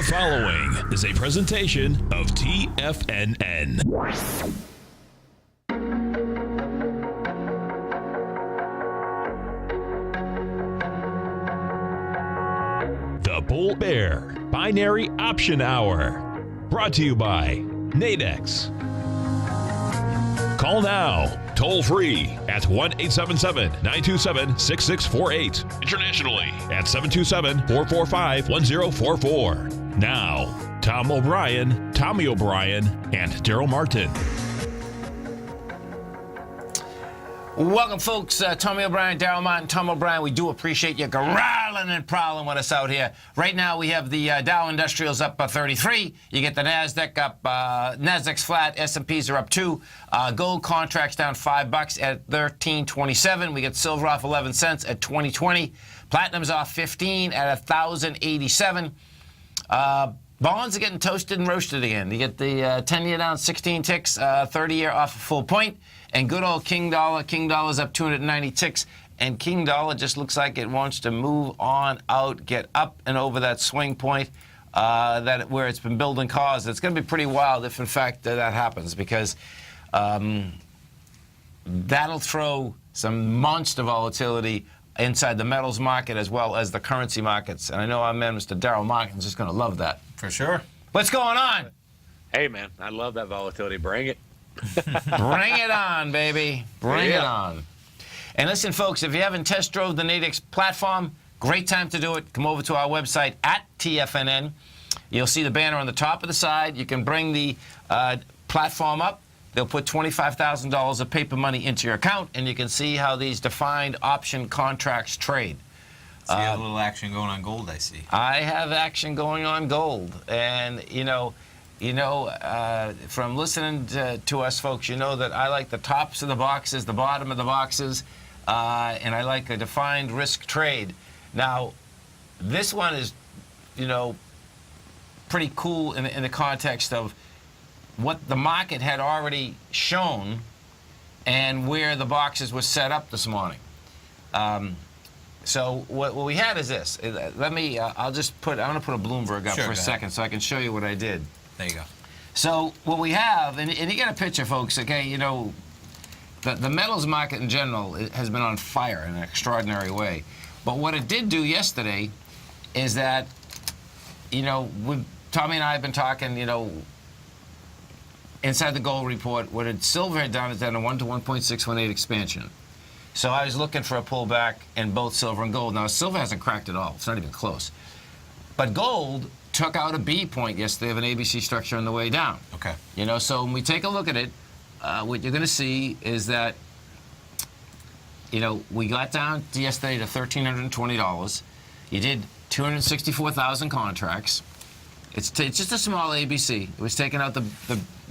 following is a presentation of TFNN. The Bull Bear Binary Option Hour. Brought to you by Nadex. Call now, toll free at 1-877-927-6648. Internationally at 727-445-1044. Now, Tommy O'Brien, and Darrell Martin. Welcome, folks. Tommy O'Brien, Darrell Martin, Tom O'Brien. We do appreciate you growling and prowling with us out here. Right now, we have the Dow Industrials up 33. You get the Nasdaq up, Nasdaq's flat, S&Ps are up 2. Gold contracts down $5 at 13.27. We get silver off 11 cents at 20.20. Platinum's off 15 at 1,087. Bonds are getting toasted and roasted again. You get the 10-year down 16 ticks, 30-year off a full point. And good old King Dollar's up 290 ticks. And King Dollar just looks like it wants to move on out, get up and over that swing point where it's been building cause. It's going to be pretty wild if, in fact, that happens, because that'll throw some monster volatility inside the metals market as well as the currency markets. And I know our man, Mr. Darrell Martin, is just going to love that. For sure. What's going on? Hey, man, I love that volatility. Bring it. Bring it on, baby. Bring it on. And listen, folks, if you haven't test drove the Nadex platform, great time to do it. Come over to our website at TFNN. You'll see the banner on the top of the side. You can bring the platform up. They'll put $25,000 of paper money into your account, and you can see how these defined option contracts trade. So you have a little action going on gold, I see. I have action going on gold. And, from listening to us folks, you know that I like the tops of the boxes, the bottom of the boxes, and I like a defined risk trade. Now, this one is, pretty cool in the context of what the market had already shown and where the boxes were set up this morning. So what we had is this. Let me, I'm going to put a Bloomberg up for a second so I can show you what I did. There you go. So what we have, and you get a picture, folks, okay, the metals market in general has been on fire in an extraordinary way. But what it did do yesterday is that, Tommy and I have been talking, inside the gold report, what silver had done is done a 1 to 1.618 expansion. So I was looking for a pullback in both silver and gold. Now, silver hasn't cracked at all. It's not even close. But gold took out a B point yesterday of an ABC structure on the way down. Okay. So when we take a look at it, what you're going to see is that, we got down yesterday to $1,320. You did 264,000 contracts. It's just a small ABC. It was taking out the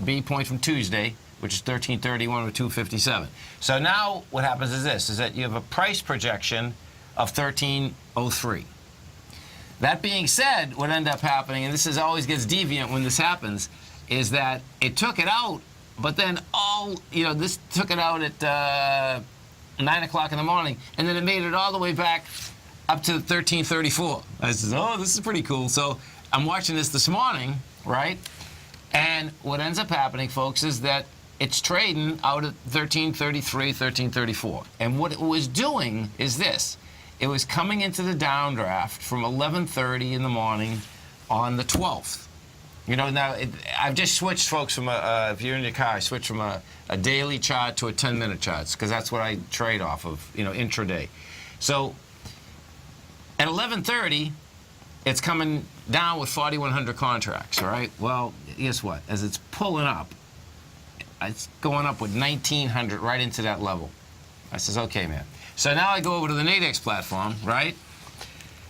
B point from Tuesday, which is 1331 with 257. So now what happens is this, is that you have a price projection of 1303. That being said, what ended up happening, and this always gets deviant when this happens, is that it took it out, but then this took it out at 9 o'clock in the morning, and then it made it all the way back up to 1334. I said, oh, this is pretty cool. So I'm watching this morning, right? And what ends up happening, folks, is that it's trading out at 1333, 1334. And what it was doing is this. It was coming into the downdraft from 11:30 in the morning on the 12th. Now I've just switched, folks, from if you're in your car, I switched from a daily chart to a 10-minute chart, because that's what I trade off of, intraday. So at 11:30, it's coming down with 4,100 contracts, all right? Well, guess what? As it's pulling up, it's going up with 1,900 right into that level. I says, okay, man. So now I go over to the Nadex platform, right?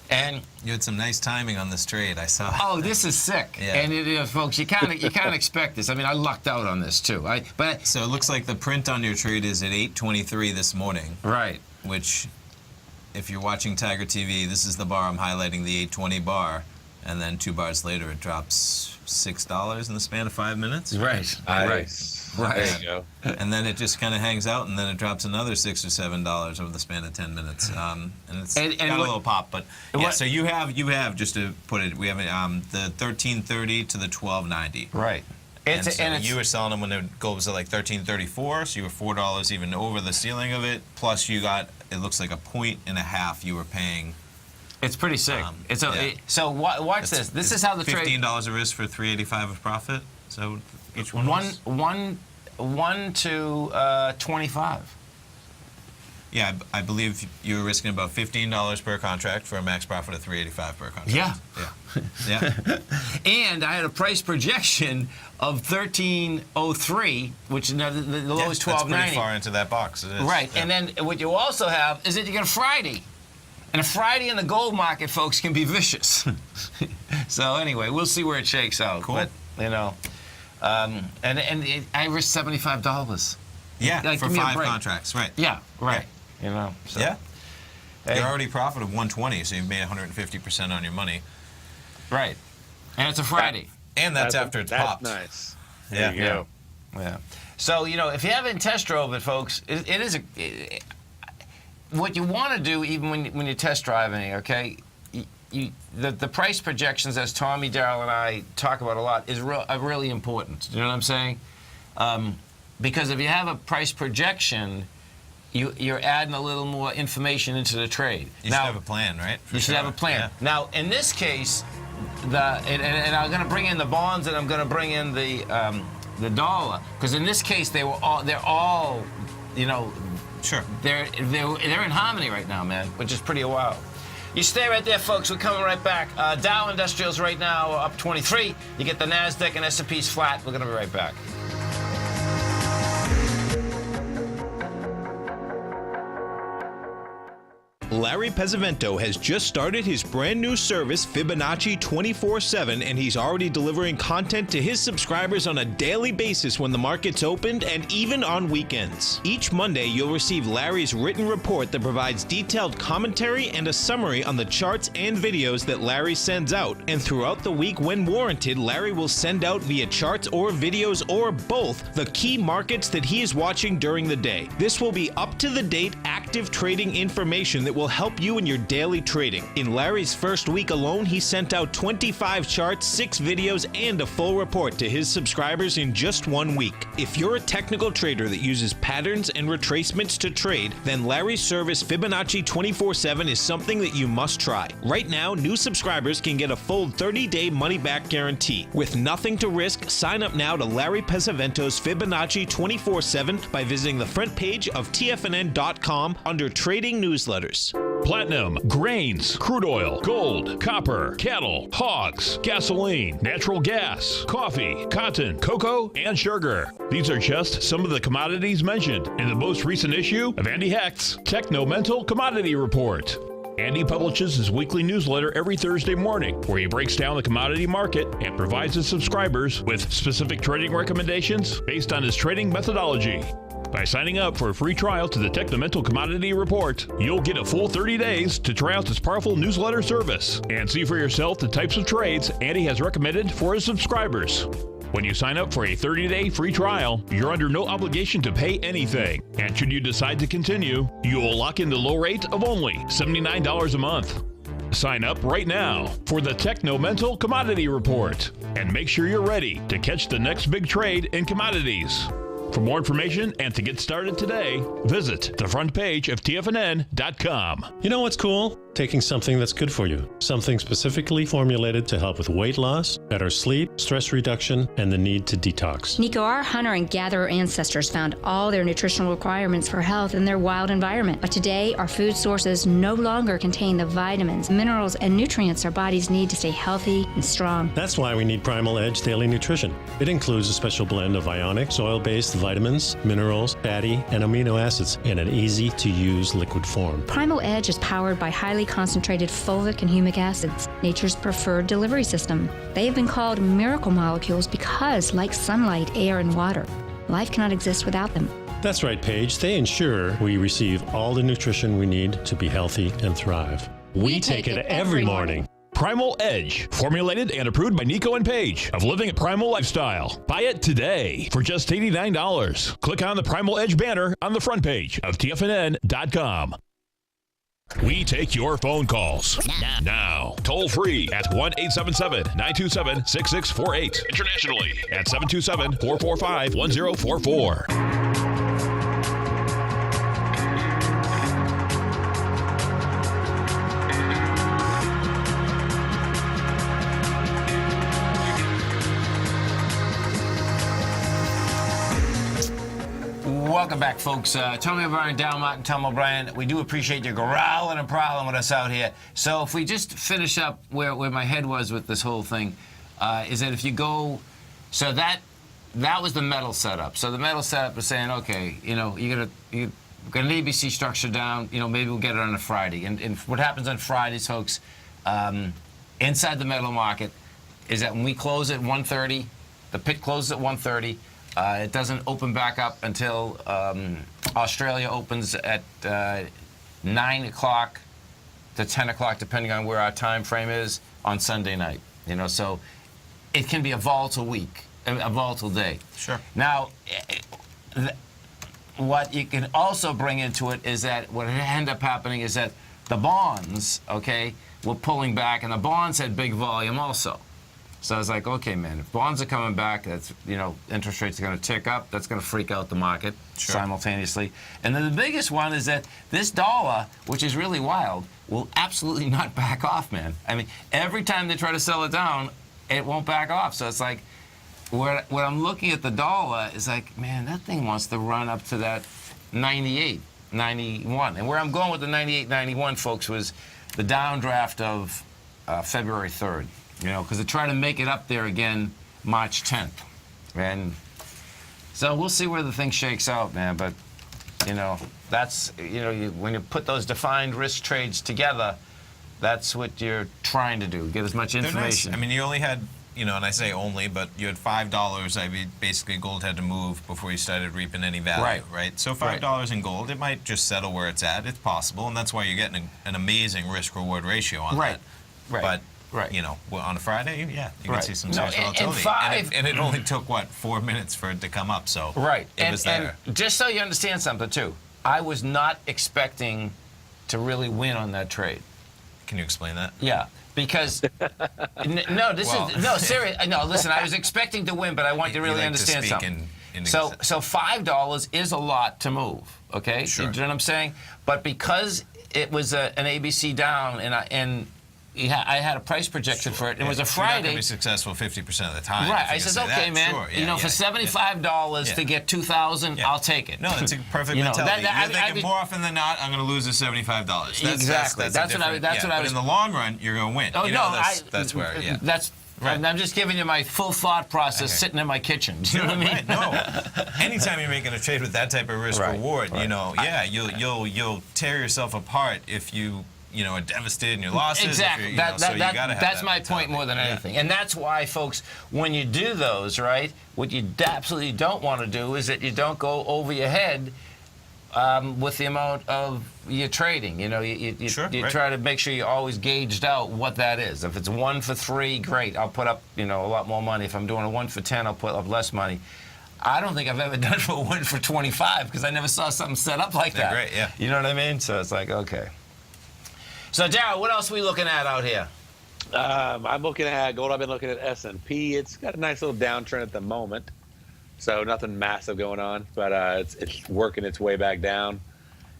And you had some nice timing on this trade, I saw. Oh, this is sick. Yeah. And folks, you kind of expect this. I mean, I lucked out on this too. So it looks like the print on your trade is at 8:23 this morning. Right. Which, if you're watching Tiger TV, this is the bar I'm highlighting, the 820 bar. and then 2 bars later it drops $6 in the span of 5 minutes. Right. Nice. There you go. And then it just kind of hangs out, and then it drops another $6 or $7 over the span of 10 minutes. And it's got a little pop, but yeah. So you have just to put it, we have the 1330 to the 1290. Right. And you were selling them when it goes to like 1334, so you were $4 even over the ceiling of it. Plus you got, it looks like 1.5 points you were paying. It's pretty sick. So watch this. This is how the trade. $15 a risk for $385 of profit. So each one. One to 25. Yeah, I believe you were risking about $15 per contract for a max profit of $385 per contract. Yeah. Yeah. And I had a price projection of 1303, which the low is 1290. That's pretty far into that box. It is. Right. Yeah. And then what you also have is that you get a Friday. And a Friday in the gold market, folks, can be vicious. So anyway, we'll see where it shakes out. Cool. But, and I risked $75. Yeah, Like, for give me a 5 break. contracts, right. Yeah, right. So. Yeah. Hey. You're already profit of 120, so you've made 150% on your money. Right. And it's a Friday. And that's after it's popped. That's nice. Yeah. There you go. Yeah. So, if you haven't test drove it, folks, it is what you want to do, even when you're test driving, okay, the price projections, as Tommy, Darrell, and I talk about a lot, are really important. You know what I'm saying? Because if you have a price projection, you're adding a little more information into the trade. You should have a plan, right? You should have a plan. Yeah. Now, in this case, and I'm going to bring in the bonds, and I'm going to bring in the dollar, because in this case they're all, Sure. they're in harmony right now, man, which is pretty wild. You stay right there, folks. We're coming right back. Dow Industrials right now are up 23. You get the Nasdaq and S&P's flat. We're going to be right back. Larry Pesavento has just started his brand new service, Fibonacci 24/7, and he's already delivering content to his subscribers on a daily basis when the market's opened and even on weekends. Each Monday, you'll receive Larry's written report that provides detailed commentary and a summary on the charts and videos that Larry sends out. And throughout the week, when warranted, Larry will send out via charts or videos or both the key markets that he is watching during the day. This will be up-to-the-date, active trading information that will help you in your daily trading. In Larry's first week alone, he sent out 25 charts, 6 videos, and a full report to his subscribers in just 1 week. If you're a technical trader that uses patterns and retracements to trade, then Larry's service Fibonacci 24/7 is something that you must try. Right now, new subscribers can get a full 30-day money-back guarantee. With nothing to risk, sign up now to Larry Pesavento's Fibonacci 24/7 by visiting the front page of TFNN.com under Trading Newsletters. Platinum, grains, crude oil, gold, copper, cattle, hogs, gasoline, natural gas, coffee, cotton, cocoa, and sugar. These are just some of the commodities mentioned in the most recent issue of Andy Hecht's Techno-Mental Commodity Report. Andy publishes his weekly newsletter every Thursday morning, where he breaks down the commodity market and provides his subscribers with specific trading recommendations based on his trading methodology. By signing up for a free trial to the Techno-Mental Commodity Report, you'll get a full 30 days to try out this powerful newsletter service and see for yourself the types of trades Andy has recommended for his subscribers. When you sign up for a 30-day free trial, you're under no obligation to pay anything. And should you decide to continue, you will lock in the low rate of only $79 a month. Sign up right now for the Techno-Mental Commodity Report and make sure you're ready to catch the next big trade in commodities. For more information and to get started today, visit the front page of TFNN.com. You know what's cool? Taking something that's good for you. Something specifically formulated to help with weight loss, better sleep, stress reduction, and the need to detox. Nico, our hunter and gatherer ancestors found all their nutritional requirements for health in their wild environment. But today, our food sources no longer contain the vitamins, minerals, and nutrients our bodies need to stay healthy and strong. That's why we need Primal Edge Daily Nutrition. It includes a special blend of ionic, oil-based vitamins, minerals, fatty, and amino acids in an easy-to-use liquid form. Primal Edge is powered by highly concentrated fulvic and humic acids, nature's preferred delivery system. They have been called miracle molecules because, like sunlight, air, and water, life cannot exist without them. That's right, Paige. They ensure we receive all the nutrition we need to be healthy and thrive. We take it every morning. Primal Edge, formulated and approved by Nico and Paige of Living a Primal Lifestyle. Buy it today for just $89. Click on the Primal Edge banner on the front page of TFNN.com. We take your phone calls now. Toll free at 1-877-927-6648. Internationally at 727-445-1044. Welcome back, folks. Tony O'Brien and Darrell Martin, Tom O'Brien. We do appreciate you growling and prowling with us out here. So if we just finish up where my head was with this whole thing, is that if you go, so that was the metal setup. So the metal setup is saying, okay, you got an ABC structure down. Maybe we'll get it on a Friday. And what happens on Fridays, folks, inside the metal market, is that when we close at 1:30, the pit closes at 1:30. It doesn't open back up until Australia opens at 9 o'clock to 10 o'clock, depending on where our time frame is on Sunday night. So it can be a volatile week, a volatile day. Sure. Now, what you can also bring into it is that what ended up happening is that the bonds, okay, were pulling back, and the bonds had big volume also. So I was like, okay, man, if bonds are coming back, that's, interest rates are going to tick up. That's going to freak out the market simultaneously. And then the biggest one is that this dollar, which is really wild, will absolutely not back off, man. I mean, every time they try to sell it down, it won't back off. So it's like, when I'm looking at the dollar, it's like, man, that thing wants to run up to that 98, 91. And where I'm going with the 98, 91, folks, was the downdraft of February 3rd. Because they're trying to make it up there again March 10th. And so we'll see where the thing shakes out, man. But, that's, when you put those defined risk trades together, that's what you're trying to do, get as much information. Nice. I mean, you only had, and I say only, but you had $5. I mean, basically, gold had to move before you started reaping any value, right? So $5 in gold, it might just settle where it's at. It's possible, and that's why you're getting an amazing risk-reward ratio on that. Right. But on a Friday, you can see some serious volatility. And it only took, 4 minutes for it to come up, so it was there. And just so you understand something, too, I was not expecting to really win on that trade. Can you explain that? Yeah, because, serious. No, listen, I was expecting to win, but I want you to really understand something. So $5 is a lot to move, okay? Sure. You know what I'm saying? But because it was an ABC down, and I had a price projection for it. It was a Friday. You're not going to be successful 50% of the time. Right. I said, okay, man. For $75 to get $2,000, I'll take it. No, that's a perfect mentality. You're thinking more often than not, I'm going to lose the $75. Exactly. That's what I was. But in the long run, you're going to win. Oh That's where. That's. Right. I'm just giving you my full thought process sitting in my kitchen. Do you know what I mean? Right. No. Anytime you're making a trade with that type of risk reward, you'll tear yourself apart if you are devastated in your losses. Exactly. That's my point more than anything. And that's why, folks, when you do those, right, what you absolutely don't want to do is that you don't go over your head with the amount of your trading. You try to make sure you're always gauged out what that is. If it's 1 for 3, great. I'll put up, a lot more money. If I'm doing a 1 for 10, I'll put up less money. I don't think I've ever done for a 1 for 25 because I never saw something set up like that. Great, yeah. You know what I mean? So it's like, okay. So, Darrell, what else are we looking at out here? I'm looking at gold. I've been looking at S&P. It's got a nice little downtrend at the moment, so nothing massive going on, but it's working its way back down.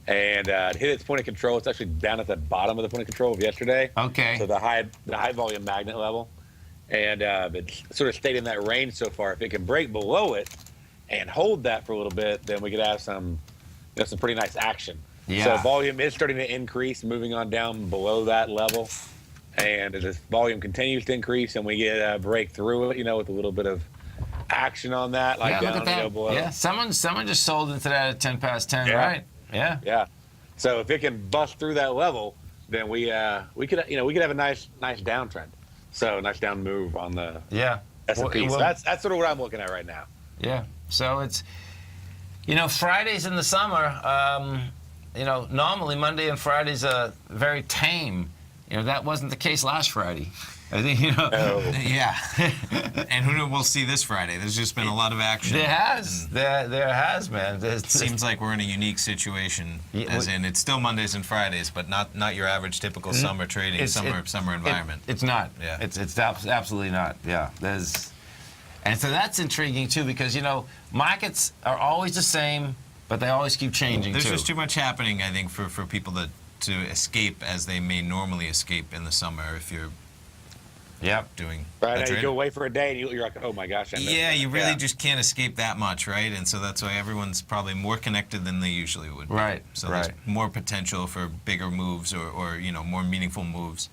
And it hit its point of control. It's actually down at the bottom of the point of control of yesterday. Okay. So the high volume magnet level, and it's sort of stayed in that range so far. If it can break below it and hold that for a little bit, then we could have some pretty nice action. Yeah. So volume is starting to increase, moving on down below that level. And as this volume continues to increase and we get a break through it, with a little bit of action on that, like down look at that. below. Yeah, someone just sold into that at 10 past 10, right? Yeah. Yeah. So if it can bust through that level, then we could have a nice downtrend. So nice down move on the S&P. So that's sort of what I'm looking at right now. Yeah. So it's Fridays in the summer. Normally Monday and Fridays are very tame that wasn't the case last Friday. I think, Yeah. And who knows, we'll see this Friday. There's just been a lot of action. There has. There has, man. It seems like we're in a unique situation, as in it's still Mondays and Fridays, but not your average typical summer trading, summer environment. It's not. Yeah. It's absolutely not. Yeah. And so that's intriguing, too, because, markets are always the same, but they always keep changing, There's too. just too much happening, I think, for people to escape as they may normally escape in the summer if you're doing right. a You go away for a day and you're like, oh my gosh. You really just can't escape that much, right? And so that's why everyone's probably more connected than they usually would be. Right. So there's more potential for bigger moves or more meaningful moves,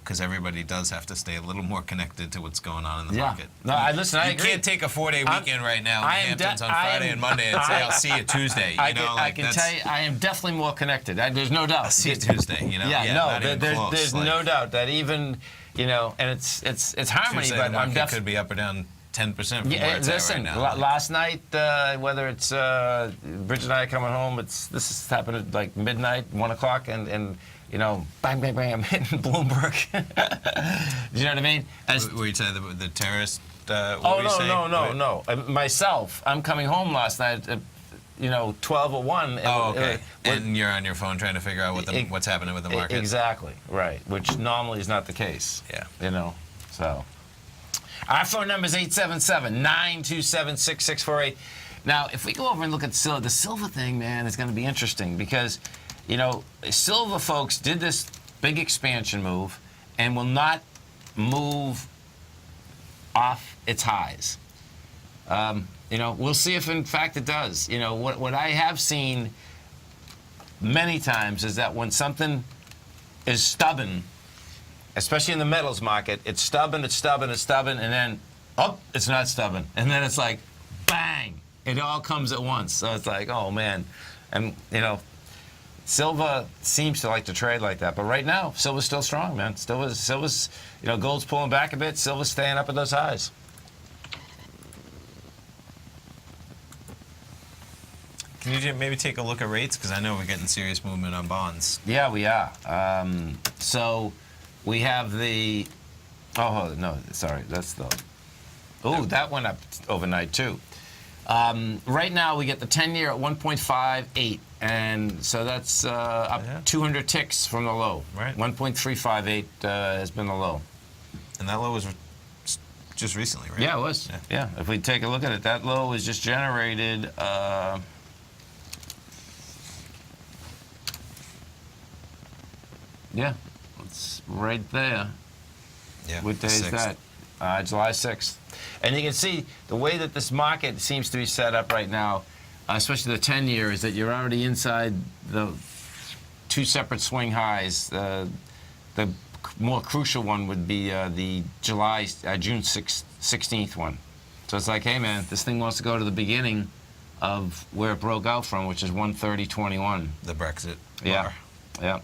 because everybody does have to stay a little more connected to what's going on in the market. No, I agree. You can't take a 4-day weekend right now in the Hamptons on Friday and Monday and say, I'll see you Tuesday. I can tell you, I am definitely more connected. There's no doubt. I'll see you Tuesday. There's no doubt that even, and it's harmony, Tuesday, but the I'm market definitely could be up or down 10% from where it's at right now. Last night, whether it's Bridget and I coming home, this has happened at like midnight, 1 o'clock, and bang, bang, bang, I'm hitting Bloomberg. Do you know what I mean? Were you saying the terrorist? No. Myself, I'm coming home last night at 12 or 1. And you're on your phone trying to figure out what's happening with the market. Exactly, right, which normally is not the case. Yeah. So. Our phone number is 877-927-6648. Now, if we go over and look at silver, the silver thing, man, is going to be interesting because, silver folks did this big expansion move and will not move off its highs. We'll see if, in fact, it does. What I have seen many times is that when something is stubborn, especially in the metals market, it's stubborn, and then, it's not stubborn. And then it's like, bang, it all comes at once. So it's like, oh, man. And, silver seems to like to trade like that. But right now, silver's still strong, man. Silver's gold's pulling back a bit. Silver's staying up at those highs. Can you maybe take a look at rates? Because I know we're getting serious movement on bonds. Yeah, we are. So we have the... Oh, no, sorry. That's the... Oh, that went up overnight, too. Right now, we get the 10-year at 1.58, and so that's up 200 ticks from the low. Right. 1.358 has been the low. And that low was just recently, right? Yeah, it was. Yeah. If we take a look at it, that low was just generated... Yeah, it's right there. Yeah. What day is that? July 6th. And you can see the way that this market seems to be set up right now, especially the 10-year, is that you're already inside the two separate swing highs. The more crucial one would be the June 16th one. So it's like, hey, man, this thing wants to go to the beginning of where it broke out from, which is 130.21. The Brexit bar. Yeah.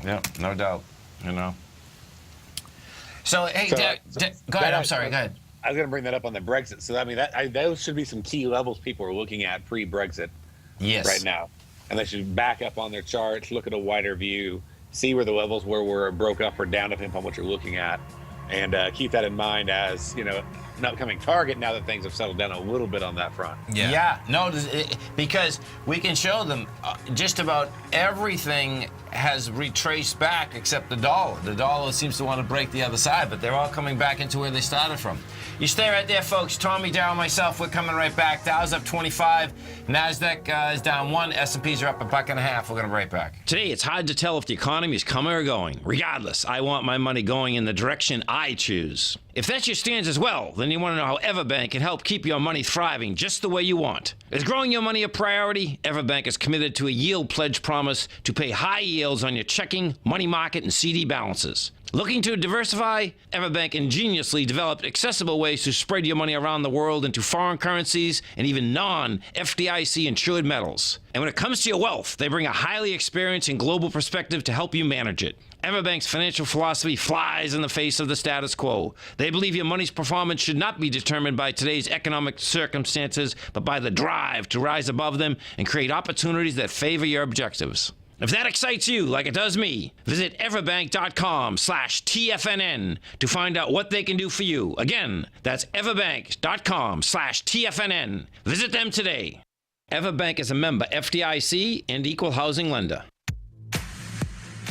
Yeah, no doubt, So, hey, go ahead. I'm sorry, go ahead. I was going to bring that up on the Brexit. So, I mean, those should be some key levels people are looking at pre-Brexit right now. And they should back up on their charts, look at a wider view, see where the levels were broke up or down, depending on what you're looking at. And keep that in mind as, an upcoming target now that things have settled down a little bit on that front. Yeah. No, because we can show them just about everything has retraced back except the dollar. The dollar seems to want to break the other side, but they're all coming back into where they started from. You stay right there, folks. Tommy, Darrell, myself, we're coming right back. Dow's up 25. NASDAQ is down 1. S&Ps are up $1.50. We're going to be right back. Today, it's hard to tell if the economy is coming or going. Regardless, I want my money going in the direction I choose. If that's your stance as well, then you want to know how Everbank can help keep your money thriving just the way you want. Is growing your money a priority? Everbank is committed to a yield pledge promise to pay high yields on your checking, money market, and CD balances. Looking to diversify? Everbank ingeniously developed accessible ways to spread your money around the world into foreign currencies and even non-FDIC insured metals. And when it comes to your wealth, they bring a highly experienced and global perspective to help you manage it. Everbank's financial philosophy flies in the face of the status quo. They believe your money's performance should not be determined by today's economic circumstances, but by the drive to rise above them and create opportunities that favor your objectives. If that excites you like it does me, visit everbank.com/TFNN to find out what they can do for you. Again, that's everbank.com/TFNN. Visit them today. Everbank is a member FDIC and equal housing lender.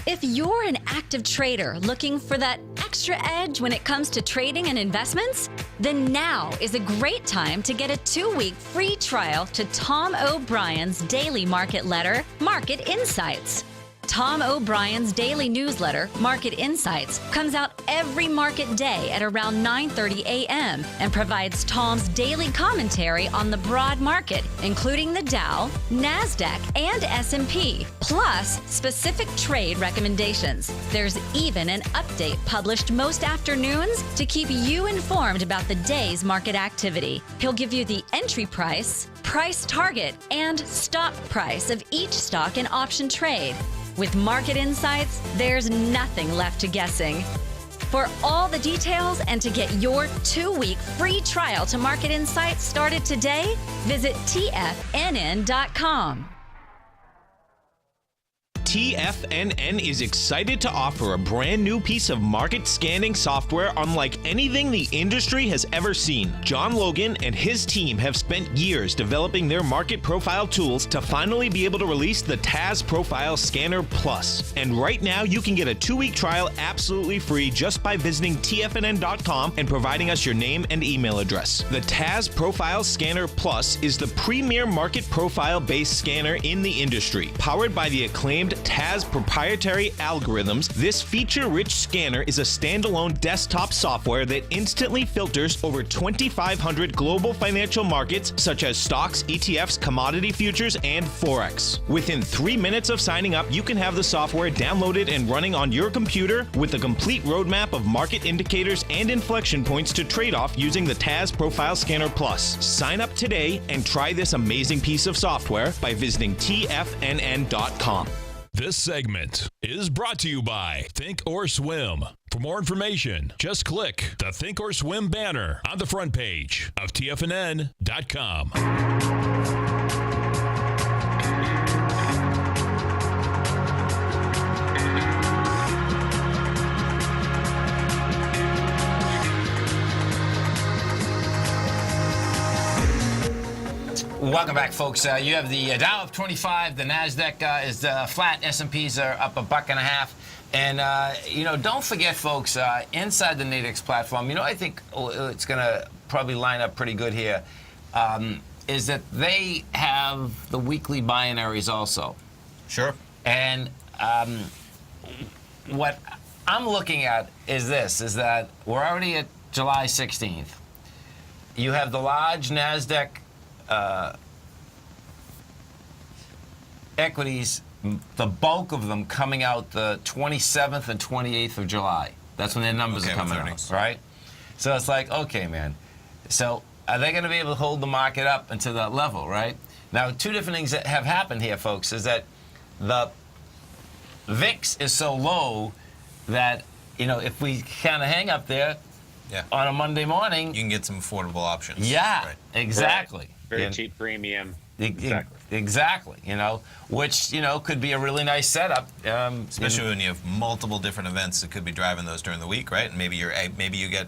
If you're an active trader looking for that extra edge when it comes to trading and investments, then now is a great time to get a 2-week free trial to Tom O'Brien's daily market letter, Market Insights. Tom O'Brien's daily newsletter, Market Insights, comes out every market day at around 9:30 a.m. and provides Tom's daily commentary on the broad market, including the Dow, NASDAQ, and S&P, plus specific trade recommendations. There's even an update published most afternoons to keep you informed about the day's market activity. He'll give you the entry price, price target, and stop price of each stock and option trade. With Market Insights, there's nothing left to guessing. For all the details and to get your 2-week free trial to Market Insights started today, visit TFNN.com. TFNN is excited to offer a brand new piece of market scanning software unlike anything the industry has ever seen. John Logan and his team have spent years developing their market profile tools to finally be able to release the TAS Profile Scanner Plus. And right now you can get a 2-week trial absolutely free just by visiting TFNN.com and providing us your name and email address. The TAS Profile Scanner Plus is the premier market profile-based scanner in the industry. Powered by the acclaimed TAS proprietary algorithms, this feature-rich scanner is a standalone desktop software that instantly filters over 2,500 global financial markets such as stocks, ETFs, commodity futures, and Forex. Within 3 minutes of signing up, you can have the software downloaded and running on your computer with a complete roadmap of market indicators and inflection points to trade off using the TAS Profile Scanner Plus. Sign up today and try this amazing piece of software by visiting TFNN.com. This segment is brought to you by Think or Swim. For more information, just click the Think or Swim banner on the front page of TFNN.com. Welcome back, folks. You have the Dow up 25, the NASDAQ is flat, S&Ps are up $1.50. And, don't forget, folks, inside the Nadex platform, I think it's going to probably line up pretty good here, is that they have the weekly binaries also. Sure. And what I'm looking at is that we're already at July 16th. You have the large NASDAQ equities, the bulk of them coming out the 27th and 28th of July. That's when their numbers are coming out, right? So it's like, okay, man. So are they going to be able to hold the market up until that level, right? Now, two different things that have happened here, folks, is that the VIX is so low that, if we kind of hang up there on a Monday morning, you can get some affordable options. Yeah, right. Exactly. Right. Very cheap premium. Exactly, which, could be a really nice setup. Especially when you have multiple different events that could be driving those during the week, right? And maybe you get,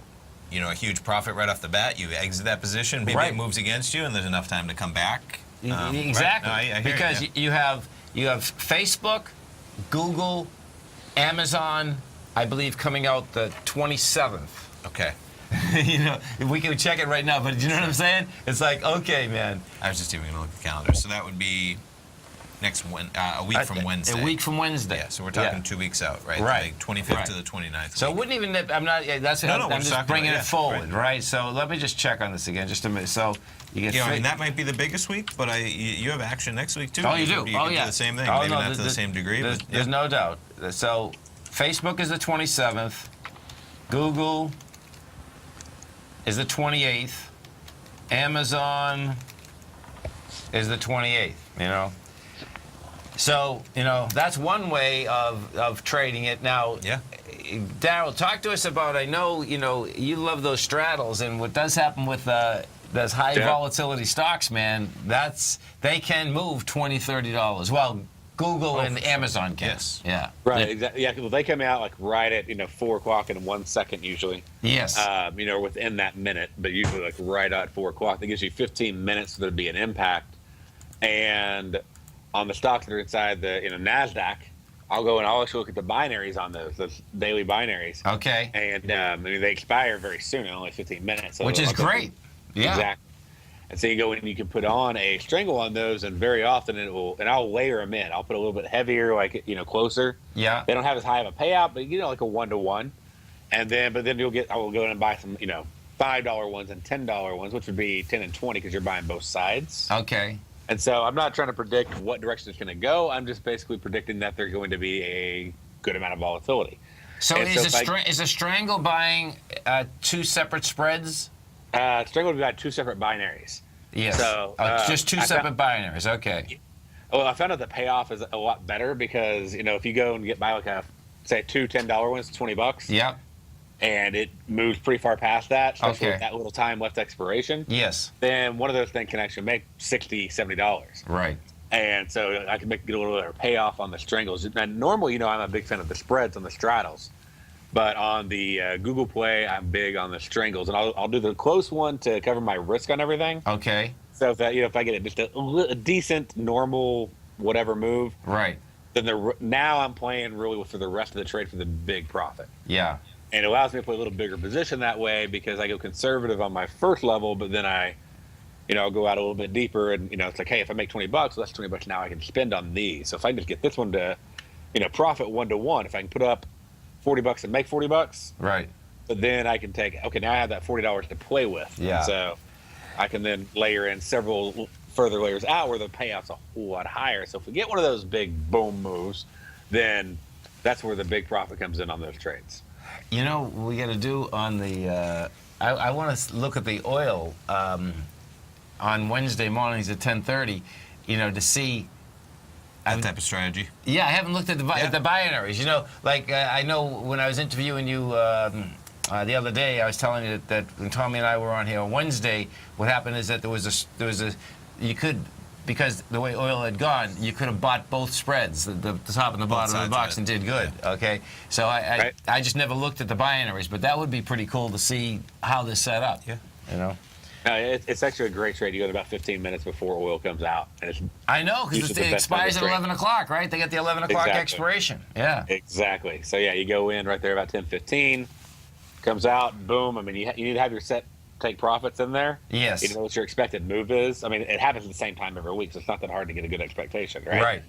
a huge profit right off the bat. You exit that position. Maybe it moves against you, and there's enough time to come back. Exactly. Right? No, I hear because you have Facebook, Google, Amazon, I believe, coming out the 27th. Okay. We can check it right now, but you know what I'm saying? It's like, okay, man. I was just even going to look at the calendar. So that would be a week from Wednesday. A week from Wednesday. Yeah, so we're talking 2 weeks out, right? Right. The 25th to the 29th. So it wouldn't even, I'm just bringing it forward, right? So let me just check on this again, just a minute. So you get that might be the biggest week, but you have action next week, too. Oh, you do? You can do the same thing. Maybe not to the same degree, but there's no doubt. So Facebook is the 27th. Google is the 28th. Amazon is the 28th, So, that's one way of trading it. Now, Darrell, talk to us about, I know, you love those straddles, and what does happen with those high volatility stocks, man, they can move $20, $30. Well, Google and Amazon can. Yes. Yeah. Right. Exactly. Yeah. Well, they come out like right at 4 o'clock in 1 second usually. Yes. Within that minute, but usually like right at 4 o'clock. That gives you 15 minutes for there to be an impact. And on the stocks that are inside the Nasdaq, I'll go and I'll actually look at the binaries on those daily binaries. Okay. And they expire very soon, in only 15 minutes. So which is great. Yeah. Exactly. And so you go in and you can put on a strangle on those, and very often and I'll layer them in. I'll put a little bit heavier, like closer. Yeah. They don't have as high of a payout, but like a 1-to-1. And then, I will go in and buy some, $5 ones and $10 ones, which would be 10 and 20 because you're buying both sides. Okay. And so I'm not trying to predict what direction it's going to go. I'm just basically predicting that there's going to be a good amount of volatility. So is a strangle buying 2 separate spreads? Strangle would be about 2 separate binaries. Yes. So just 2 separate binaries. Okay. Well, I found out the payoff is a lot better because if you go and buy like say 2 $10 ones, $20. Yep. And it moves pretty far past that, especially with that little time left expiration. Yes. Then one of those things can actually make $60, $70. Right. And so I can get a little bit of payoff on the strangles. And normally, I'm a big fan of the spreads on the straddles. But on the Google Play, I'm big on the strangles. And I'll do the close one to cover my risk on everything. Okay. So if if I get just a decent, normal, whatever move. Right. Then now I'm playing really for the rest of the trade for the big profit. Yeah. And it allows me to play a little bigger position that way because I go conservative on my first level, but then I'll go out a little bit deeper and, it's like, hey, if I make $20, well, that's $20 now I can spend on these. So if I can just get this one to, profit 1-to-1, if I can put up $40 and make $40, right. But then I can now I have that $40 to play with. Yeah. And so I can then layer in several further layers out where the payout's a whole lot higher. So if we get one of those big boom moves, then that's where the big profit comes in on those trades. We got to do on the. I want to look at the oil on Wednesday mornings at 10:30. To see that type of strategy. Yeah, I haven't looked at the binaries. I know when I was interviewing you the other day, I was telling you that when Tommy and I were on here on Wednesday, what happened is that there was you could. Because the way oil had gone, you could have bought both spreads, the top and the bottom of the box, and did good. Yeah. Okay, so I just never looked at the binaries, but that would be pretty cool to see how this set up. Yeah. It's actually a great trade. You go about 15 minutes before oil comes out, and I know because it expires at 11 o'clock, right? They get the 11 o'clock expiration. Yeah. Exactly. So yeah, you go in right there about 10:15, comes out, boom. I mean, you need to have your set take profits in there. Yes. You know what your expected move is. I mean, it happens at the same time every week, so it's not that hard to get a good expectation, right? Right.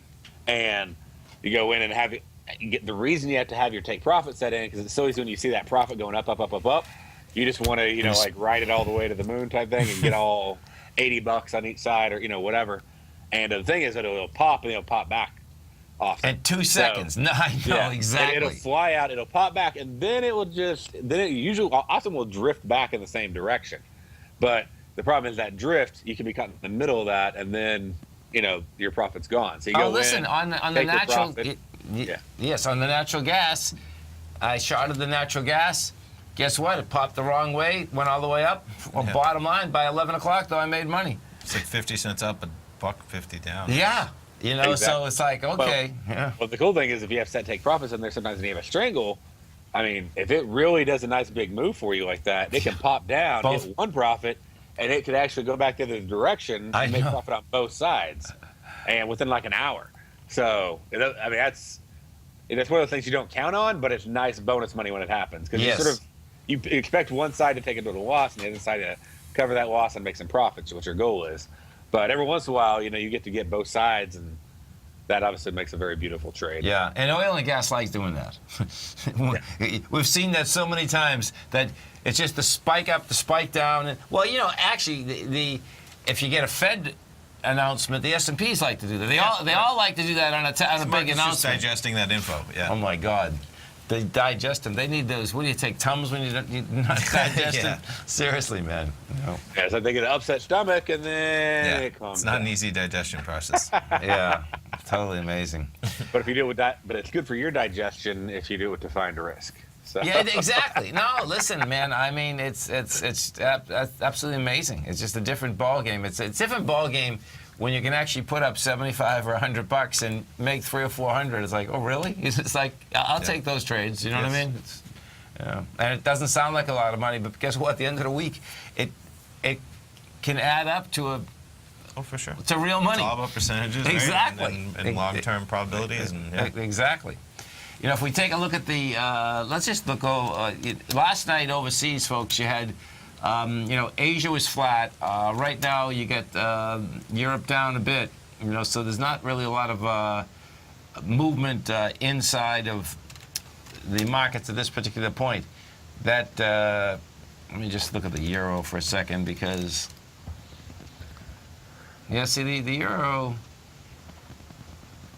And you go in and you get the reason you have to have your take profit set in because it's so easy when you see that profit going up, up, up, up, up. You just want to, ride it all the way to the moon type thing and get all $80 on each side or whatever. And the thing is that it'll pop and it'll pop back often. In 2 seconds. No, I know exactly. And it'll fly out, it'll pop back, and then it usually often will drift back in the same direction. But the problem is that drift, you can be caught in the middle of that, and then your profit's gone. So you go listen, in, on the natural, yes, on the natural gas, I shorted the natural gas. Guess what? It popped the wrong way, went all the way up. Well, bottom line, by 11 o'clock, though, I made money. It's like 50 cents up, $1.50 down. Yeah. Exactly. So it's like, okay. Well, the cool thing is if you have set take profits in there, sometimes when you have a strangle, I mean, if it really does a nice big move for you like that, it can pop down, get one profit, and it could actually go back the other direction and make profit on both sides, and within like an hour. So, I mean, that's one of the things you don't count on, but it's nice bonus money when it happens because you expect one side to take a little loss and the other side to cover that loss and make some profits, which your goal is. But every once in a while, you get to get both sides, and that obviously makes a very beautiful trade. Yeah, and oil and gas likes doing that. We've seen that so many times that it's just the spike up, the spike down. Well, actually, if you get a Fed announcement, the S&Ps like to do that. They all like to do that on a big announcement. Just digesting that info. Yeah. Oh my God. They digest them. They need those. What do you take, Tums when you're not digesting? Seriously, man. Yeah, so they get an upset stomach, and then it calms It's not down. an easy digestion process. Yeah, totally amazing. But if you do it with that, but it's good for your digestion if you do it to find risk. So. Yeah, exactly. No, listen, man. I mean, it's absolutely amazing. It's just a different ball game. It's a different ball game when you can actually put up 75 or 100 bucks and make 300 or 400, it's like, oh really? It's like, I'll take those trades. You know what I mean? It's, and it doesn't sound like a lot of money, but guess what? At the end of the week, it can add up to a. Oh, for sure. It's a real money. It's all about percentages, exactly, right? And long-term probabilities, and exactly. You know, if we take a look at the, let's just look. Last night overseas, folks, you had. You know, Asia was flat. Right now, you get Europe down a bit. You know, so there's not really a lot of movement inside of the markets at this particular point. That let me just look at the euro for a second because, yeah, see the euro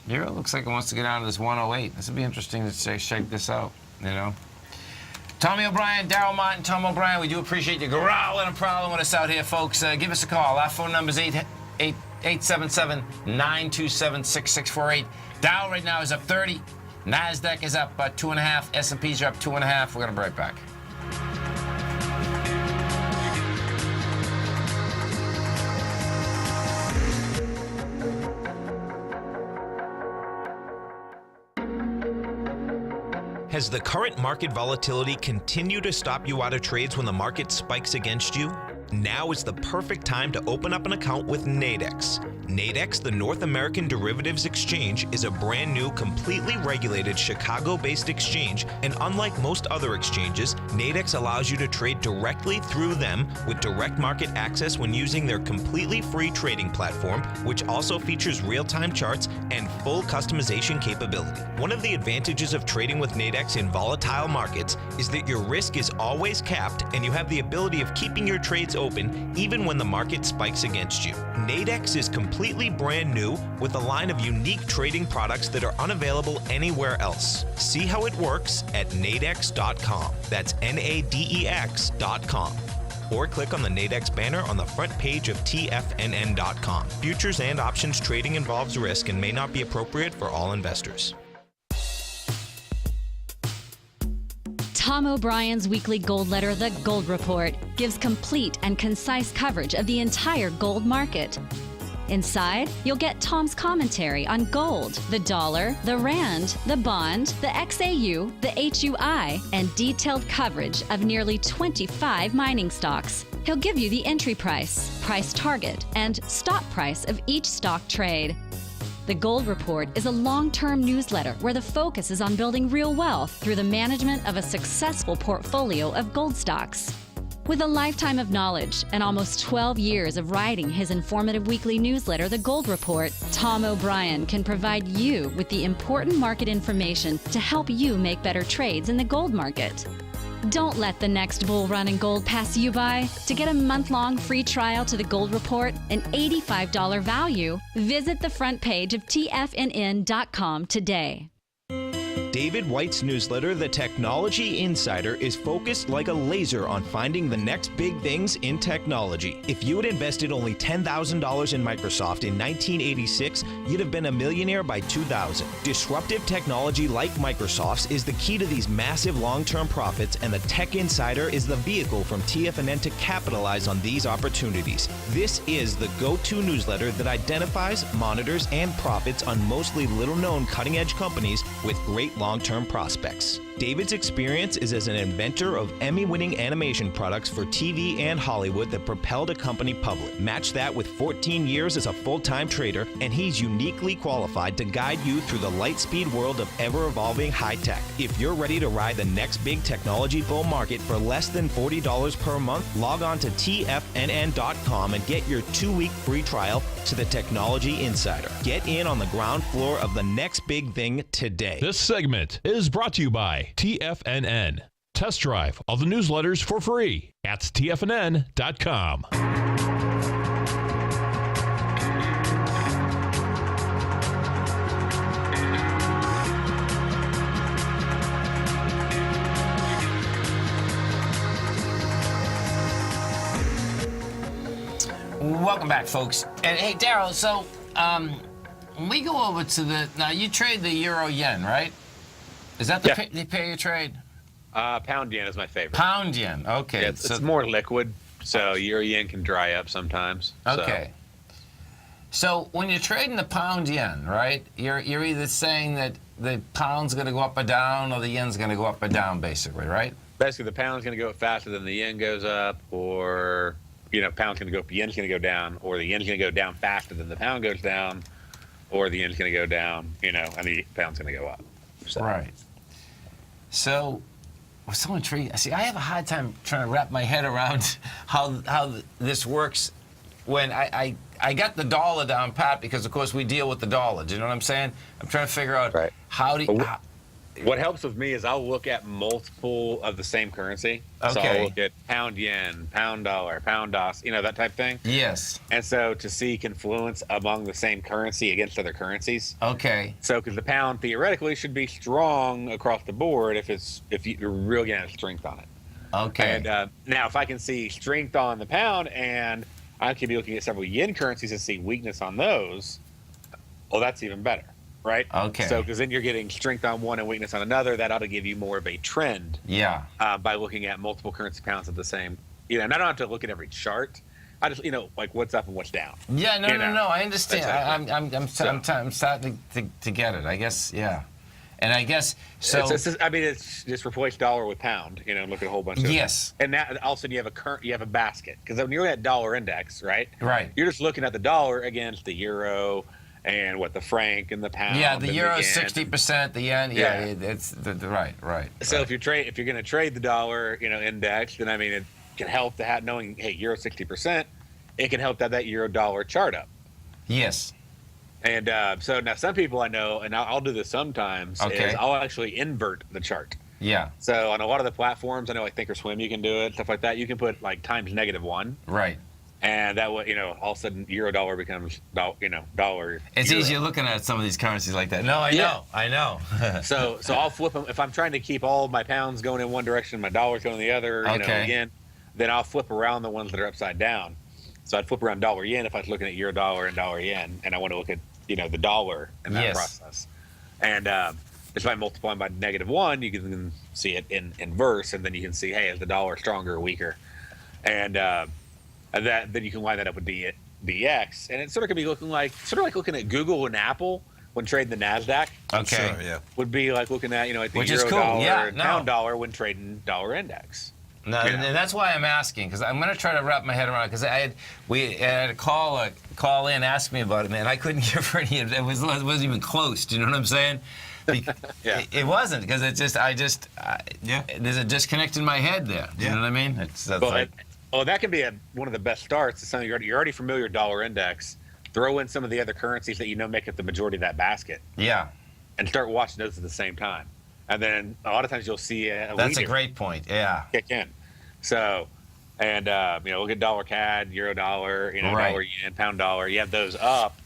looks like it wants to get down to this 108. This would be interesting to shake this out. You know. Tommy O'Brien, Darrell Martin, Tom O'Brien, we do appreciate you growling and prowling with us out here, folks. Give us a call. Our phone number is 877-927-6648. Dow right now is up 30. NASDAQ is up 2.5. S&Ps are up 2.5. We're going to be right back. Has the current market volatility continued to stop you out of trades when the market spikes against you? Now is the perfect time to open up an account with Nadex. Nadex, the North American Derivatives Exchange, is a brand new, completely regulated Chicago-based exchange, and unlike most other exchanges, Nadex allows you to trade directly through them with direct market access when using their completely free trading platform, which also features real-time charts and full customization capability. One of the advantages of trading with Nadex in volatile markets is that your risk is always capped and you have the ability of keeping your trades open even when the market spikes against you. Nadex is completely brand new with a line of unique trading products that are unavailable anywhere else. See how it works at nadex.com. That's NADEX.com. Or click on the Nadex banner on the front page of TFNN.com. Futures and options trading involves risk and may not be appropriate for all investors. Tom O'Brien's weekly gold letter, The Gold Report, gives complete and concise coverage of the entire gold market. Inside, you'll get Tom's commentary on gold, the dollar, the rand, the bond, the XAU, the HUI, and detailed coverage of nearly 25 mining stocks. He'll give you the entry price, price target, and stop price of each stock trade. The Gold Report is a long-term newsletter where the focus is on building real wealth through the management of a successful portfolio of gold stocks. With a lifetime of knowledge and almost 12 years of writing his informative weekly newsletter, The Gold Report, Tom O'Brien can provide you with the important market information to help you make better trades in the gold market. Don't let the next bull run in gold pass you by. To get a month-long free trial to The Gold Report, an $85 value, visit the front page of TFNN.com today. David White's newsletter, The Technology Insider, is focused like a laser on finding the next big things in technology. If you had invested only $10,000 in Microsoft in 1986, you'd have been a millionaire by 2000. Disruptive technology like Microsoft's is the key to these massive long-term profits, and the Tech Insider is the vehicle from TFNN to capitalize on these opportunities. This is the go-to newsletter that identifies, monitors, and profits on mostly little-known cutting-edge companies with great long-term prospects. David's experience is as an inventor of Emmy-winning animation products for TV and Hollywood that propelled a company public. Match that with 14 years as a full-time trader, and he's uniquely qualified to guide you through the light-speed world of ever-evolving high-tech. If you're ready to ride the next big technology bull market for less than $40 per month, log on to TFNN.com and get your 2-week free trial to the Technology Insider. Get in on the ground floor of the next big thing today. This segment is brought to you by TFNN. Test drive all the newsletters for free at TFNN.com. Welcome back, folks. And hey, Darrell, so when we go over to now you trade the euro yen, right? Is that the pair you trade? Pound yen is my favorite. Pound yen, okay. Yeah, it's more liquid, so euro yen can dry up sometimes. Okay. So when you're trading the pound yen, right? You're either saying that the pound's going to go up or down, or the yen's going to go up or down, basically, right? Basically, the pound's going to go up faster than the yen goes up, or pound's going to go up, yen's going to go down, or the yen's going to go down faster than the pound goes down, or the yen's going to go down, and the pound's going to go up. So. Right. So, was so intrigued. See, I have a hard time trying to wrap my head around how this works when I got the dollar down pat because, of course, we deal with the dollar. Do you know what I'm saying? I'm trying to figure out how do you... What helps with me is I'll look at multiple of the same currency. Okay. So I'll look at pound yen, pound dollar, pound DOS, that type thing. Yes. And so to see confluence among the same currency against other currencies. Okay. So because the pound theoretically should be strong across the board if you're really going to have strength on it. Okay. And now if I can see strength on the pound and I can be looking at several yen currencies and see weakness on those, well, that's even better. Right? Okay. So, because then you're getting strength on one and weakness on another, that ought to give you more of a trend. Yeah. By looking at multiple currency pounds of the same. And I don't have to look at every chart. I just, like what's up and what's down. Yeah, no. I understand. I'm starting to get it. I guess, yeah. And I guess so. It's just replace dollar with pound. Look at a whole bunch of. Yes. And that all of a sudden you have a basket because when you're at dollar index, right? Right. You're just looking at the dollar against the euro. And what the franc and the pound. Yeah, the euro is 60%. The yen, it's right. So if you're going to trade the dollar, index, then it can help to have knowing, hey, euro 60%. It can help to have that euro dollar chart up. Yes. And so now some people I know, and I'll do this sometimes. Okay. Is I'll actually invert the chart. Yeah. So on a lot of the platforms, I know like Thinkorswim, you can do it, stuff like that. You can put like times -1. Right. And that way, all of a sudden, euro dollar becomes, dollar. It's euro. easier looking at some of these currencies like that. No, I know. So I'll flip them if I'm trying to keep all of my pounds going in one direction, my dollars going the other. Again, then I'll flip around the ones that are upside down. So I'd flip around dollar yen if I was looking at euro dollar and dollar yen, and I want to look at the dollar in that process. And if I multiply by -1, you can see it in inverse, and then you can see, hey, is the dollar stronger or weaker, and then you can line that up with DX, and it sort of could be looking like looking at Google and Apple when trading the Nasdaq. Okay. Sure, yeah. Would be like looking at at the Which euro is cool. dollar and pound dollar when trading dollar index. No, and that's why I'm asking, because I'm going to try to wrap my head around it, because we had a call in, ask me about it, man. I couldn't give her any. It wasn't even close. Do you know what I'm saying? Yeah. It wasn't, because there's a disconnect in my head there. Do you know what I mean? That can be one of the best starts. It's something you're already familiar with dollar index. Throw in some of the other currencies that make up the majority of that basket. Yeah. And start watching those at the same time. And then a lot of times you'll see that's a great point. Yeah. Kick in. So, and look at dollar CAD, euro dollar, dollar yen, pound dollar. You have those up,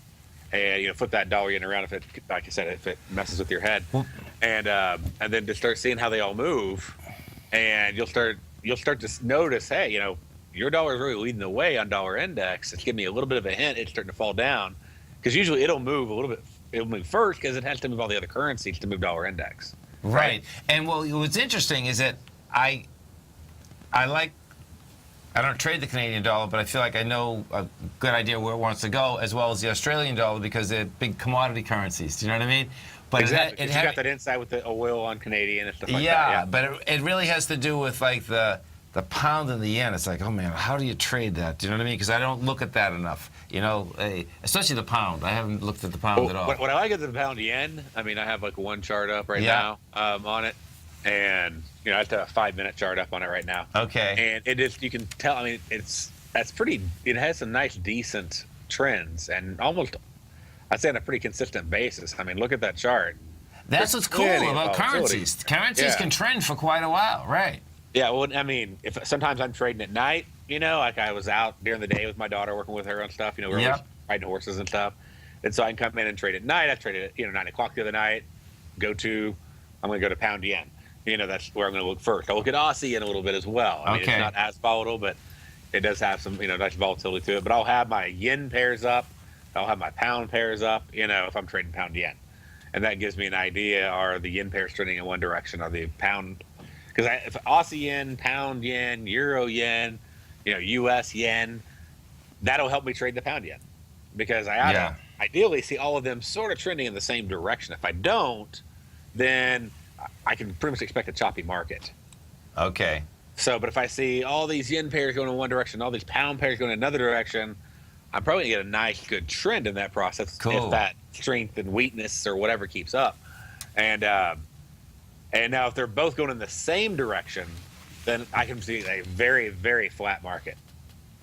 and flip that dollar yen around if it, like I said, if it messes with your head, and then just start seeing how they all move, and you'll start to notice, hey, your dollar is really leading the way on dollar index. It's giving me a little bit of a hint it's starting to fall down, because usually it'll move a little bit. It'll move first because it has to move all the other currencies to move dollar index. Right. And what's interesting is that I don't trade the Canadian dollar, but I feel like I know a good idea where it wants to go, as well as the Australian dollar, because they're big commodity currencies. Do you know what I mean? But exactly. You got that insight with the oil on Canadian and stuff like that. Yeah, but it really has to do with like the pound and the yen. It's like, oh man, how do you trade that? Do you know what I mean? Because I don't look at that enough. Especially the pound. I haven't looked at the pound at all. What I like is the pound yen. I have like one chart up right now on it, and I have a 5-minute chart up on it right now. Okay. And you can tell. That's pretty. It has some nice, decent trends, and almost, I'd say on a pretty consistent basis. Look at that chart. That's what's cool about currencies. Currencies can trend for quite a while, right? Yeah, well, if sometimes I'm trading at night, like I was out during the day with my daughter, working with her on stuff, we're always riding horses and stuff. And so I can come in and trade at night. I traded at, 9 o'clock the other night. I'm going to go to pound yen. That's where I'm going to look first. I'll look at Aussie yen a little bit as well. It's not as volatile, but it does have some, nice volatility to it. But I'll have my yen pairs up. I'll have my pound pairs up, if I'm trading pound yen. And that gives me an idea, are the yen pairs trending in one direction? Are the pound... Because if Aussie yen, pound yen, euro yen, US yen, that'll help me trade the pound yen. because I ought to ideally see all of them sort of trending in the same direction. If I don't, then I can pretty much expect a choppy market. Okay. So, but if I see all these yen pairs going in one direction, all these pound pairs going in another direction, I'm probably going to get a nice, good trend in that process if that strength and weakness or whatever keeps up. And now if they're both going in the same direction, then I can see a very, very flat market.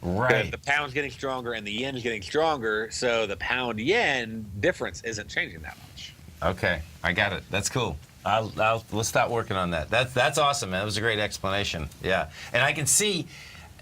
Right. The pound's getting stronger and the yen's getting stronger, so the pound-yen difference isn't changing that much. Okay, I got it. That's cool. Let's start working on that. That's awesome, man. That was a great explanation. Yeah, and I can see.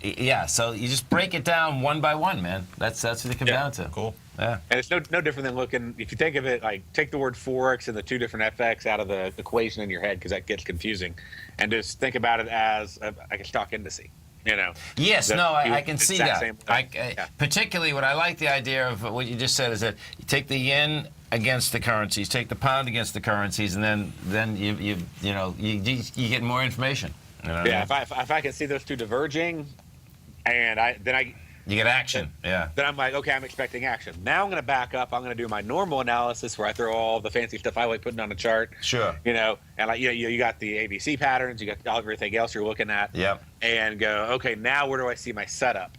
Yeah, so you just break it down one by one, man. That's what it comes down to. Cool. Yeah. And it's no different than looking. If you think of it like take the word forex and the two different FX out of the equation in your head because that gets confusing, and just think about it as like a stock index. You know. Yes. I can see that. Particularly, what I like the idea of what you just said is that you take the yen against the currencies, take the pound against the currencies, and then you get more information. You know if I can see those two diverging, and you get action. Then I'm like, okay, I'm expecting action. Now I'm going to back up. I'm going to do my normal analysis where I throw all the fancy stuff I like putting on a chart. Sure. And you got the ABC patterns, you got everything else you're looking at. Yep. And go, okay, now where do I see my setup?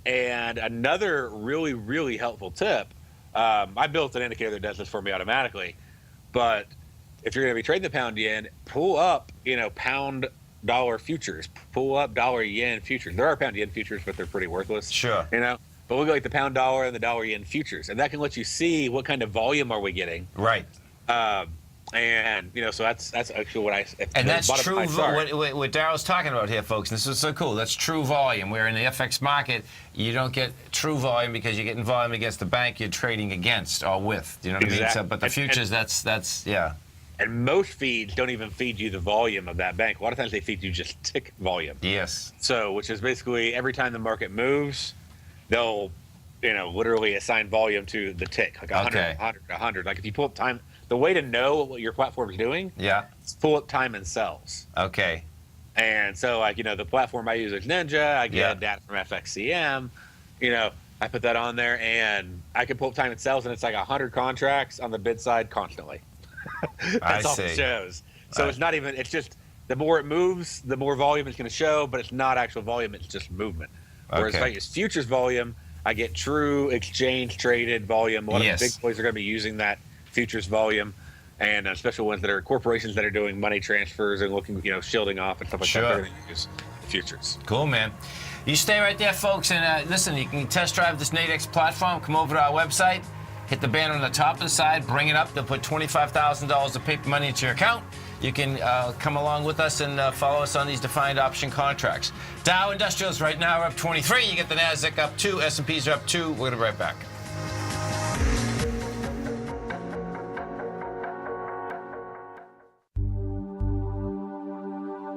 And another really, really helpful tip. I built an indicator that does this for me automatically, but if you're going to be trading the pound yen, pull up, pound dollar futures, pull up dollar yen futures. There are pound yen futures, but they're pretty worthless. Sure. But we'll go like the pound dollar and the dollar yen futures, and that can let you see what kind of volume are we getting. Right. And so that's actually what I. And that's true. What Darrell's talking about here, folks. And this is so cool. That's true volume. Where in the FX market, you don't get true volume because you're getting volume against the bank you're trading against or with. Do you know what I mean? So, but the futures, that's. And most feeds don't even feed you the volume of that bank. A lot of times they feed you just tick volume. Yes. So, which is basically every time the market moves, they'll, literally assign volume to the tick, like 100, 100. Like if you pull up time, the way to know what your platform is doing, is pull up time and sells. Okay. And so, the platform I use is Ninja. I get data from FXCM. I put that on there, and I can pull up time and sells, and it's like 100 contracts on the bid side constantly. That's all it shows. So it's not even. It's just the more it moves, the more volume it's going to show. But it's not actual volume. It's just movement. Whereas if I use futures volume, I get true exchange traded volume. A lot of the big boys are going to be using that futures volume, and especially ones that are corporations that are doing money transfers and looking, shielding off and stuff like that. They're going to use the futures. Cool, man. You stay right there, folks, and listen. You can test drive this Nadex platform. Come over to our website. Hit the banner on the top of the side, bring it up. They'll put $25,000 of paper money into your account. You can come along with us and follow us on these defined option contracts. Dow Industrials right now are up 23. You get the Nasdaq up 2. S&Ps are up 2. We're going to be right back.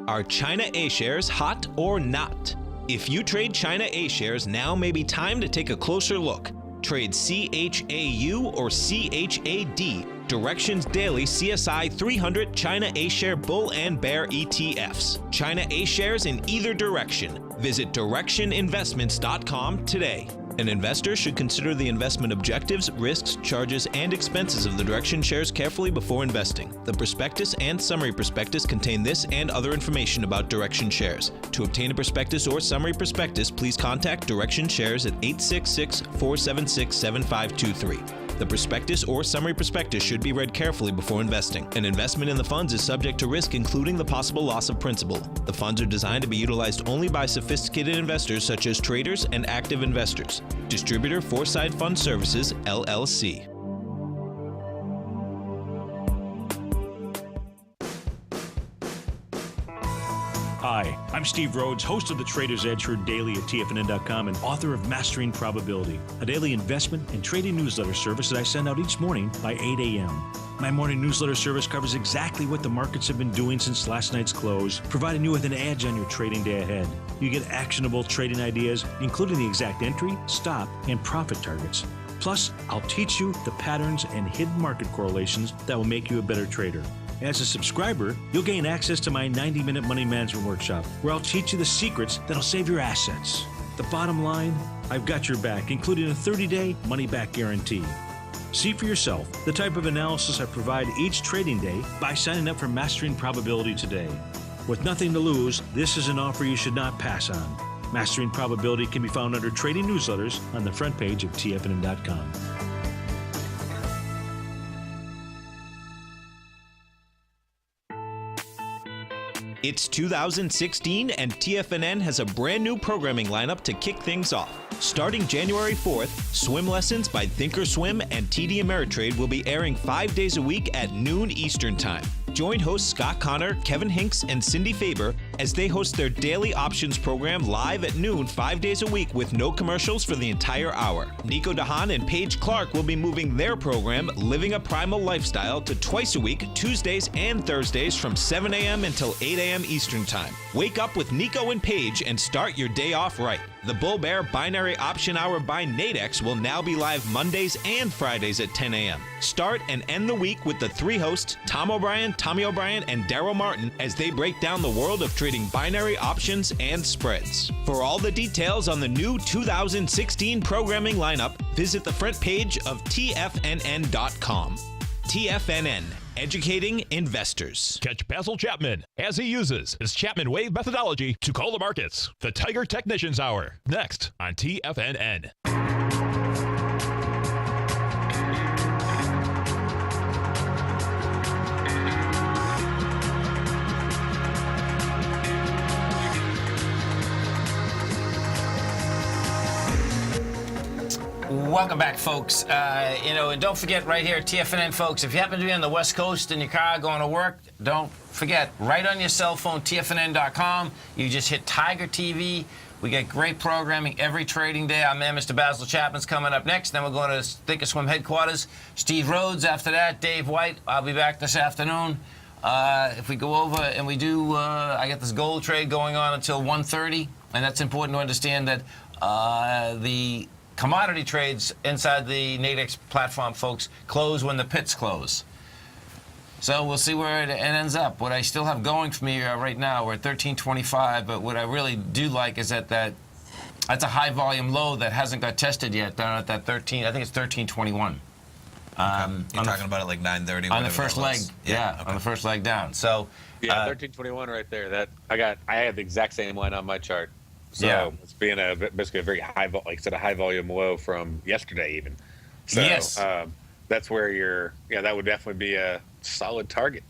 Are China A-shares hot or not? If you trade China A-shares, now may be time to take a closer look. Trade CHAU or CHAD, Directions Daily CSI 300 China A-Share Bull and Bear ETFs. China A-Shares in either direction. Visit directioninvestments.com today. An investor should consider the investment objectives, risks, charges, and expenses of the Direction shares carefully before investing. The prospectus and summary prospectus contain this and other information about Direction shares. To obtain a prospectus or summary prospectus, please contact Direction Shares at 866-476-7523. The prospectus or summary prospectus should be read carefully before investing. An investment in the funds is subject to risk, including the possible loss of principal. The funds are designed to be utilized only by sophisticated investors such as traders and active investors. Distributor Foreside Fund Services, LLC. Hi, I'm Steve Rhodes, host of the Trader's Edge, heard daily at TFNN.com and author of Mastering Probability, a daily investment and trading newsletter service that I send out each morning by 8 a.m. My morning newsletter service covers exactly what the markets have been doing since last night's close, providing you with an edge on your trading day ahead. You get actionable trading ideas, including the exact entry, stop, and profit targets. Plus, I'll teach you the patterns and hidden market correlations that will make you a better trader. As a subscriber, you'll gain access to my 90-minute money management workshop, where I'll teach you the secrets that'll save your assets. The bottom line, I've got your back, including a 30-day money-back guarantee. See for yourself the type of analysis I provide each trading day by signing up for Mastering Probability today. With nothing to lose, this is an offer you should not pass on. Mastering Probability can be found under Trading Newsletters on the front page of TFNN.com. It's 2016 and TFNN has a brand new programming lineup to kick things off. Starting January 4th, swim lessons by Thinkorswim and TD Ameritrade will be airing 5 days a week at noon Eastern Time. Join hosts Scott Connor, Kevin Hinks, and Cindy Faber as they host their daily options program live at noon 5 days a week with no commercials for the entire hour. Nico DeHaan and Paige Clark will be moving their program, Living a Primal Lifestyle, to twice a week, Tuesdays and Thursdays from 7 a.m. until 8 a.m. Eastern Time. Wake up with Nico and Paige and start your day off right. The Bull Bear Binary Option Hour by Nadex will now be live Mondays and Fridays at 10 a.m. Start and end the week with the three hosts, Tom O'Brien, Tommy O'Brien, and Darrell Martin, as they break down the world of trading binary options and spreads. For all the details on the new 2016 programming lineup, visit the front page of TFNN.com. TFNN, educating investors. Catch Basil Chapman as he uses his Chapman Wave methodology to call the markets. The Tiger Technicians Hour, next on TFNN. Welcome back, folks. And don't forget right here, TFNN, folks, if you happen to be on the West Coast in your car going to work, don't forget, right on your cell phone, TFNN.com, you just hit Tiger TV. We get great programming every trading day. Our man, Mr. Basil Chapman's coming up next. Then we're going to Thinkorswim headquarters. Steve Rhodes after that, Dave White. I'll be back this afternoon. If we go over and we do, I got this gold trade going on until 1:30, and that's important to understand that the commodity trades inside the Nadex platform, folks, close when the pits close. So we'll see where it ends up. What I still have going for me right now, we're at 1325, but what I really do like is that that's a high volume low that hasn't got tested yet down at that 13, I think it's 1321. You're talking about it like 9:30 on the first leg. Yeah, okay. On the first leg down. So yeah, 1321 right there. That I had the exact same line on my chart. So yeah, it's being basically a very high, like I said, a high volume low from yesterday even. So yes, that's where that would definitely be a solid target.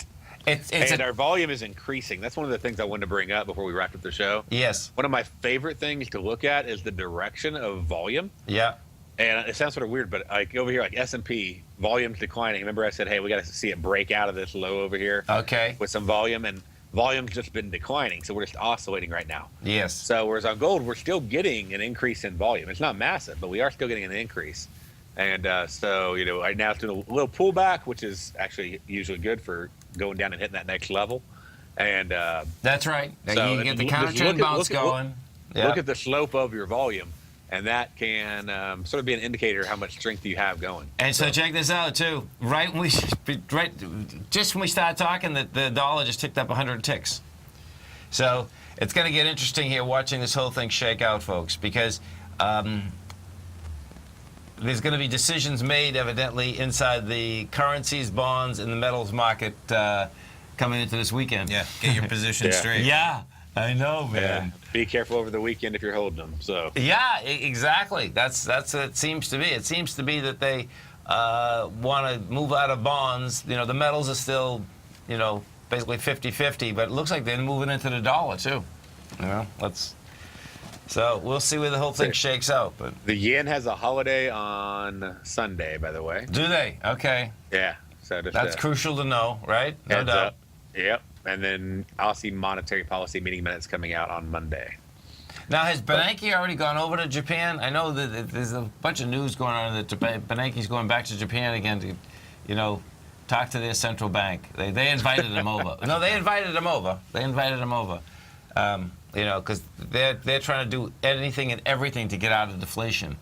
And our volume is increasing. That's one of the things I wanted to bring up before we wrapped up the show. Yes. One of my favorite things to look at is the direction of volume. Yeah. And it sounds sort of weird, but like over here, like S&P, volume's declining. Remember I said, hey, we got to see it break out of this low over here. Okay. With some volume, and volume's just been declining, so we're just oscillating right now. Yes. So whereas on gold, we're still getting an increase in volume. It's not massive, but we are still getting an increase. And so, right now it's doing a little pullback, which is actually usually good for going down and hitting that next level. And that's right. So you get the counter trend bounce going. Look at the slope of your volume, and that can sort of be an indicator of how much strength you have going. And so check this out too. Just when we started talking, the dollar just ticked up 100 ticks. So it's going to get interesting here watching this whole thing shake out, folks, because there's going to be decisions made evidently inside the currencies, bonds, and the metals market coming into this weekend. Yeah, get your position straight. Yeah. I know, man. Yeah. Be careful over the weekend if you're holding them. So yeah, exactly. That's what it seems to be. It seems to be that they want to move out of bonds. The metals are still, basically 50-50, but it looks like they're moving into the dollar too. So we'll see where the whole thing shakes out. But the yen has a holiday on Sunday, by the way. Do they? Okay. Yeah. So that's crucial to know, right? No doubt. Yep. And then Aussie monetary policy meeting minutes coming out on Monday. Now, has Bernanke already gone over to Japan? I know that there's a bunch of news going on that Bernanke's going back to Japan again to, talk to their central bank. They invited him over. No, they invited him over. Because they're trying to do anything and everything to get out of deflation.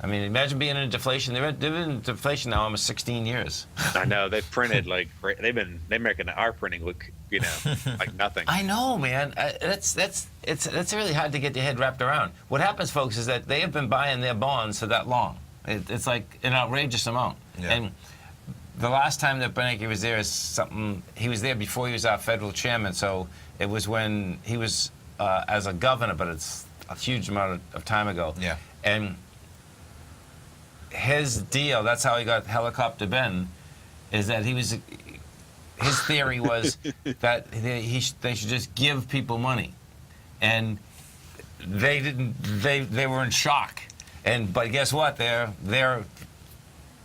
I mean, imagine being in deflation. They've been in deflation now almost 16 years. I know they've printed they're making our printing look, like nothing. I know, man. It's really hard to get your head wrapped around. What happens, folks, is that they have been buying their bonds for that long. It's like an outrageous amount. Yeah. And the last time that Bernanke was there he was there before he was our federal chairman, so it was when he was as a governor, but it's a huge amount of time ago. Yeah. And his deal, that's how he got Helicopter Ben, is that his theory was that they should just give people money. And they didn't, they were in shock. But guess what? They're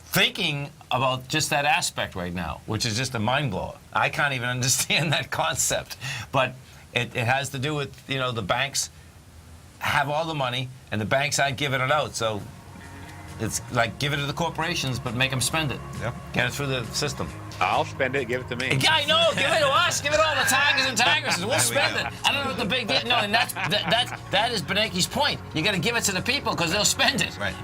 thinking about just that aspect right now, which is just a mind blower. I can't even understand that concept. But it has to do with, the banks have all the money and the banks aren't giving it out. So it's like give it to the corporations, but make them spend it. Yep. Get it through the system. I'll spend it. Give it to me. Yeah, I know. Give it to us. Give it all the Tigers and Tigresses. We'll spend it. I don't know what the big deal. No, and that is Bernanke's point. You got to give it to the people because they'll spend it. Right.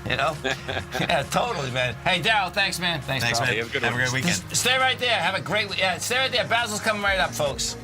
Yeah, totally, man. Hey, Darrell, thanks, man. Thanks, man. Hey, have a great weekend. Stay right there. Have a great. Yeah, stay right there. Basil's coming right up, folks.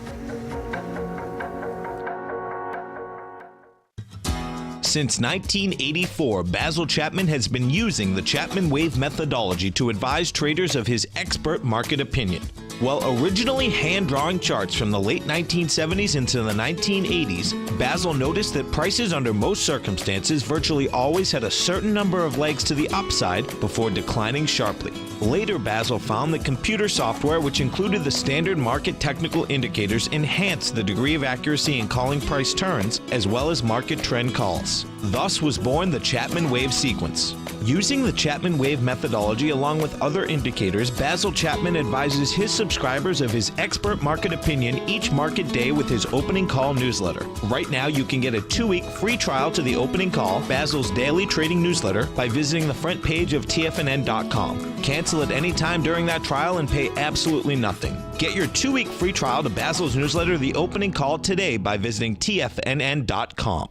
Since 1984, Basil Chapman has been using the Chapman Wave methodology to advise traders of his expert market opinion. While originally hand-drawing charts from the late 1970s into the 1980s, Basil noticed that prices under most circumstances virtually always had a certain number of legs to the upside before declining sharply. Later, Basil found that computer software, which included the standard market technical indicators, enhanced the degree of accuracy in calling price turns, as well as market trend calls. Thus was born the Chapman Wave sequence. Using the Chapman Wave methodology along with other indicators, Basil Chapman advises his subscribers of his expert market opinion each market day with his opening call newsletter. Right now, you can get a 2-week free trial to the opening call, Basil's daily trading newsletter, by visiting the front page of TFNN.com. Cancel at any time during that trial and pay absolutely nothing. Get your 2-week free trial to Basil's newsletter, The Opening Call, today by visiting TFNN.com.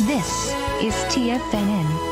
This is TFNN.